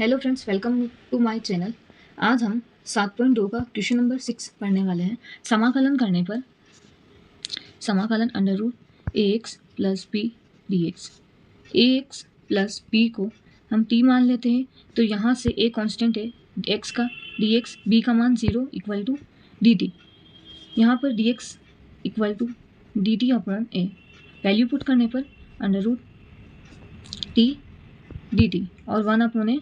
Hello friends, welcome to my channel. आज हम 7.2 का क्वेश्चन नंबर 6 पढ़ने वाले हैं। समाकलन करने पर समाकलन under root A X plus B D X. A X plus B को हम टी मान लेते हैं, तो यहाँ से ए कांस्टेंट है एक्स का, डी एक्स बी का मान 0 इक्वल टू डी टी। यहाँ पर D x equal to D T upon A, value put करने पर under root T D T और 1 अपॉन ए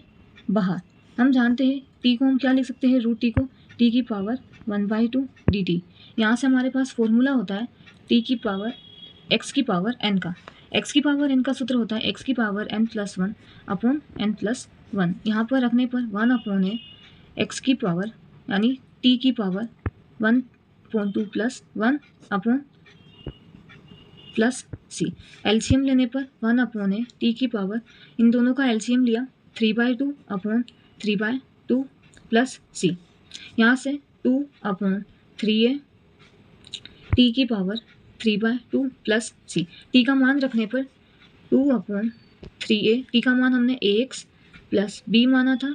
बाहर। हम जानते हैं टी को हम क्या लिख सकते हैं, रूट टी को टी की पावर 1/2 डी टी। यहाँ से हमारे पास फॉर्मूला होता है टी की पावर एक्स की पावर एन का। एक्स की पावर एन का सूत्र होता है एक्स की power n plus 1 upon n plus 1। यहाँ पर रखने पर 1 अपॉन ए एक्स की पावर यानी टी की power 1.2 plus 1 upon plus c. LCM लेने पर 1 अपॉन ए टी की पावर, इन दोनों का एलसीएम लिया 3/2 अपॉन 3/2 प्लस सी। यहाँ से 2 अपॉन 3a टी की पावर 3/2 प्लस सी। टी का मान रखने पर 2 अपॉन 3a, टी का मान हमने ए एक्स प्लस बी माना था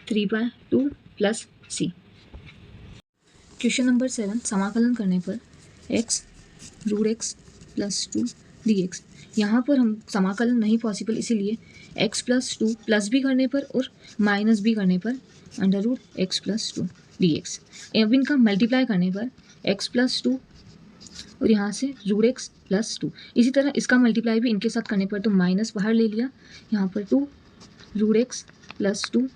3/2 प्लस सी। क्वेश्चन नंबर 7, समाकलन करने पर x root x plus 2 d x. यहाँ पर हम समाकलन नहीं पॉसिबल, इसीलिए x प्लस 2 प्लस भी करने पर और माइनस भी करने पर under root x plus 2 d x. अब इनका मल्टीप्लाई करने पर x प्लस 2 और यहाँ से रूट एक्स प्लस 2। इसी तरह इसका मल्टीप्लाई भी इनके साथ करने पर तो माइनस बाहर ले लिया, यहाँ पर 2 root x plus 2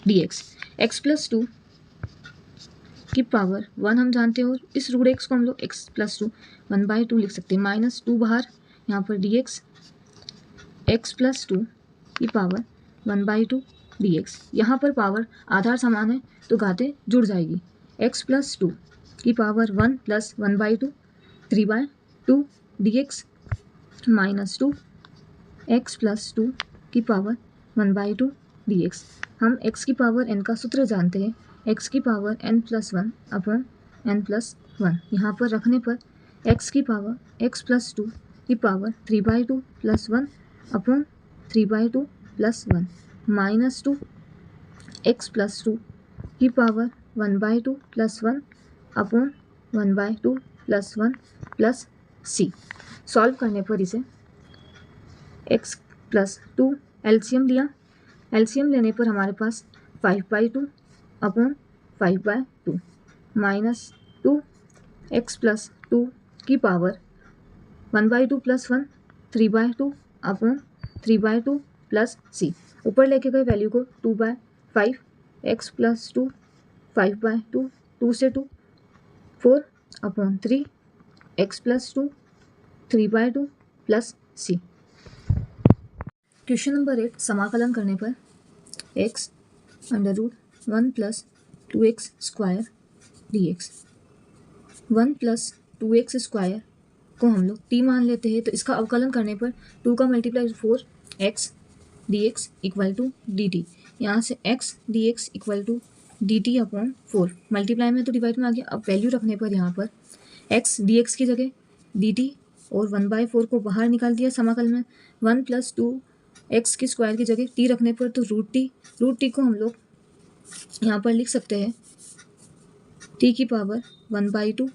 d x. X plus 2 की पावर 1 हम जानते हैं और इस रूट एक्स को हम लोग x प्लस 2 1/2 लिख सकते हैं, माइनस 2 बाहर, यहाँ पर डी एक्स एक्स प्लस 2 की पावर 1/2 डी एक्स। यहाँ पर पावर आधार समान है तो घातें जुड़ जाएगी। x प्लस 2 की power 1 plus 1/2 3/2 D x minus 2 X plus 2 की पावर 1/2 डी एक्स। हम x की पावर n का सूत्र जानते हैं, x की power n plus 1 upon n plus 1। यहाँ पर रखने पर x की पावर x प्लस 2 की power 3/2 plus 1 upon 3/2 plus 1 minus 2 x plus 2 की power 1/2 plus 1 upon 1/2 plus 1 plus C. Solve करने पर इसे x प्लस 2 एलसीएम लिया, एलसीएम लेने पर हमारे पास 5/2 अपॉन 5/2 माइनस 2 एक्स प्लस 2 की power 1/2 plus 1 3/2 upon 3/2 plus C. ऊपर लेके गए वैल्यू को 2/5 एक्स प्लस 2 5/2 2 से 2 4 upon 3 x plus 2 3/2 plus c. Question number 8, समाकलन करने पर x under root 1 plus 2x square d x. 1 plus 2x square को हम लोग t मान लेते हैं, तो इसका अवकलन करने पर 2 का multiply 4x d x equal to D T. यहाँ से x d x equal to D T upon 4, multiply में तो डिवाइड में आ गया। अब वैल्यू रखने पर यहाँ पर x डी एक्स की जगह डी टी और 1/4 को बाहर निकाल दिया समाकल में। 1 प्लस 2 एक्स की स्क्वायर की जगह t रखने पर तो रूट टी को हम लोग यहाँ पर लिख सकते हैं t की पावर 1/2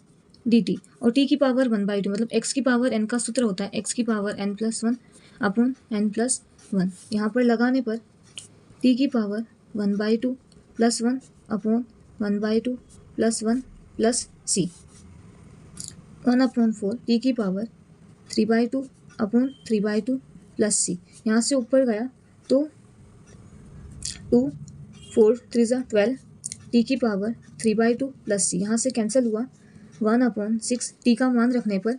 dt। और t की पावर 1/2 मतलब x की पावर n का सूत्र होता है x की power n plus 1 upon n plus 1। यहाँ पर लगाने पर t की power 1/2 plus 1 upon 1/2 plus 1 plus सी। 1 अपॉन 4 t की पावर 3/2 अपॉन 3/2 प्लस सी। यहाँ से ऊपर गया तो 2 4 3 12 टी की पावर 3/2 प्लस सी। यहाँ से कैंसिल हुआ 1 अपॉन 6 टी का मान रखने पर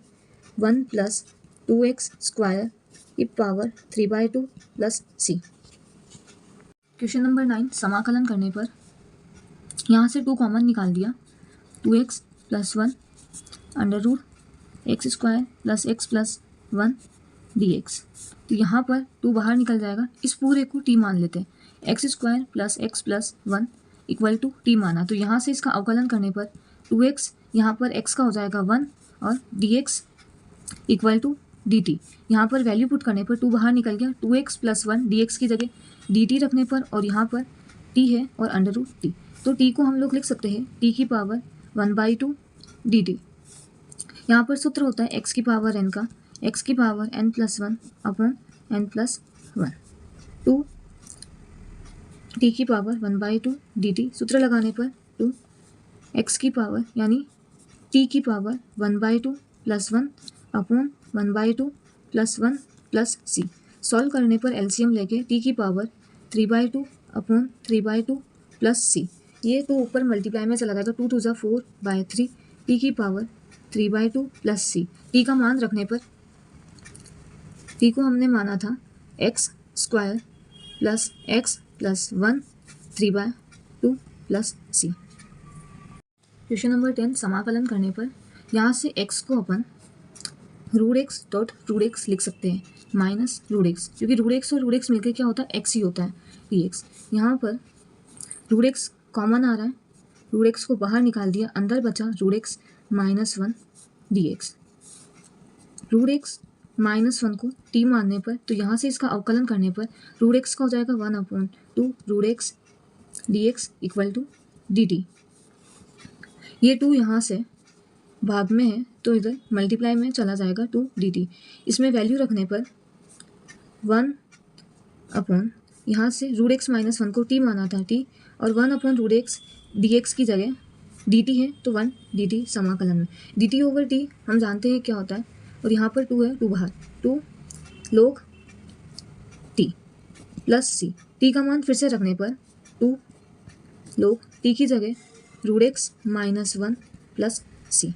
1 प्लस 2x स्क्वायर की power 3/2 plus c. Question number 9, समाकलन करने पर यहाँ से 2 कॉमन निकाल दिया, 2x plus 1 under root x square plus x plus 1 d x. तो यहाँ पर 2 बाहर निकल जाएगा, इस पूरे को t मान लेते हैं। X square plus x plus 1 equal to t माना, तो यहाँ से इसका अवकलन करने पर 2x यहाँ पर x का हो जाएगा 1 और dx इक्वल टू dt। यहाँ पर वैल्यू पुट करने पर 2 बाहर निकल गया, 2x प्लस 1 dx की जगह डी टी रखने पर और यहाँ पर टी है और अंडर रूट टी, तो टी को हम लोग लिख सकते हैं टी की पावर 1/2 डी टी। यहाँ पर सूत्र होता है एक्स की पावर एन का, एक्स की power n+1 upon n+1 two t की पावर 1/2 डी टी। सूत्र लगाने पर टू एक्स की पावर यानी टी की पावर 1/2 + 1 अपॉन 1/2 + 1 + c। सॉल्व करने पर एलसीएम लेके टी की पावर 3/2 अपॉन 3/2 + c। ये तो ऊपर मल्टीप्लाई में चला जाएगा, 2 × 2 = 4/3 टी की पावर 3/2 + c। टी का मान रखने पर टी को हमने माना था x² + x + 1 3/2 + c। Question number 10 समाकलन करने पर यहाँ से x को अपन √x लिख सकते हैं -√x, क्योंकि √x और √x मिलकर क्या होता है x ही होता है dx। यहाँ पर √x कॉमन आ रहा है, √x को बाहर निकाल दिया, अंदर बचा √x -1 dx। √x -1 को t मानने पर तो यहाँ से इसका अवकलन करने पर √x का हो जाएगा 1/2 √x dx = dt। ये 2 यहाँ से भाग में है तो इधर मल्टीप्लाई में चला जाएगा 2 dt। इसमें वैल्यू रखने पर 1/, यहाँ से √x -1 को t माना था t, और 1/√x dx की जगह dt है तो 1 dt समाकलन में dt/t हम जानते हैं क्या होता है, और यहाँ पर 2 है, 2 बाहर, 2 log t + c। t का मान फिर से रखने पर 2 log t की जगह √x -1 + c।